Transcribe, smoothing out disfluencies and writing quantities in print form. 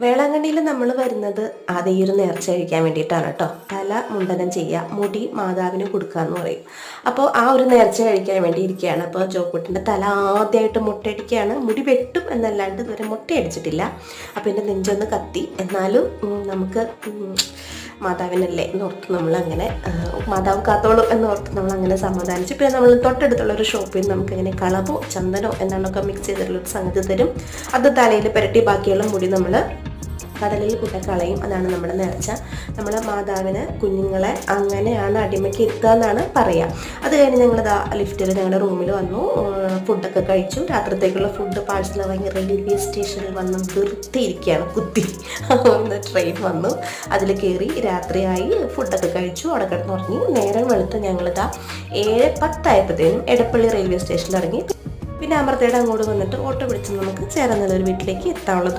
വേളാങ്കണ്ണിയിൽ നമ്മൾ വരുന്നത് ആദ്യം ഈ ഒരു നേർച്ച കഴിക്കാൻ വേണ്ടിയിട്ടാണ് കേട്ടോ. തല മുണ്ടനം ചെയ്യുക, മുടി മാതാവിന് കൊടുക്കുക എന്ന് പറയും. അപ്പോൾ ആ ഒരു നേർച്ച കഴിക്കാൻ വേണ്ടി ഇരിക്കുകയാണ്. അപ്പോൾ ജോക്കുട്ടിൻ്റെ തല ആദ്യമായിട്ട് മുട്ടയടിക്കുകയാണ്. മുടി വെട്ടും എന്നല്ലാണ്ട് ഇതുവരെ മുട്ടയടിച്ചിട്ടില്ല. അപ്പോൾ എൻ്റെ നെഞ്ചൊന്ന് കത്തി. എന്നാലും നമുക്ക് മാതാവിനല്ലേ എന്നോർത്ത് നമ്മളങ്ങനെ മാതാവ് കാത്തോളും എന്നോർത്ത് നമ്മളങ്ങനെ സമാധാനിച്ചു. പിന്നെ നമ്മൾ തൊട്ടടുത്തുള്ളൊരു ഷോപ്പിൽ നിന്ന് നമുക്കിങ്ങനെ കളവോ ചന്ദനോ എന്നാണൊക്കെ മിക്സ് ചെയ്തിട്ടുള്ളൊരു സംഗതി തരും. അത് തലയിൽ പുരട്ടി ബാക്കിയുള്ള മുടി നമ്മൾ കടലിൽ കളയും. അതാണ് നമ്മുടെ നേർച്ച. നമ്മൾ മാതാവിന് കുഞ്ഞുങ്ങളെ അങ്ങനെയാണ് അടിമയ്ക്ക് എത്തുക എന്നാണ് പറയുക. അത് കഴിഞ്ഞ് ഞങ്ങളിതാ ലിഫ്റ്റിൽ ഞങ്ങളുടെ റൂമിൽ വന്നു, ഫുഡൊക്കെ കഴിച്ചു. രാത്രിത്തേക്കുള്ള ഫുഡ് പാഴ്സൽ വാങ്ങി റെയിൽവേ സ്റ്റേഷനിൽ വന്ന് നിർത്തിയിരിക്കുകയാണ്. കുത്തി ഒന്ന് ട്രെയിൻ വന്നു, അതിൽ കയറി രാത്രിയായി. ഫുഡൊക്കെ കഴിച്ചു, അവിടെ കിടന്നുറങ്ങി. നേരം വെളുത്ത് ഞങ്ങളിതാ 7:10 എടപ്പള്ളി റെയിൽവേ സ്റ്റേഷനിൽ ഇറങ്ങി. പിന്നെ അമൃതയുടെ അങ്ങോട്ട് വന്നിട്ട് ഓട്ടോ പിടിച്ച് നമുക്ക് ചേർന്നുള്ളൊരു വീട്ടിലേക്ക് എത്താനുള്ള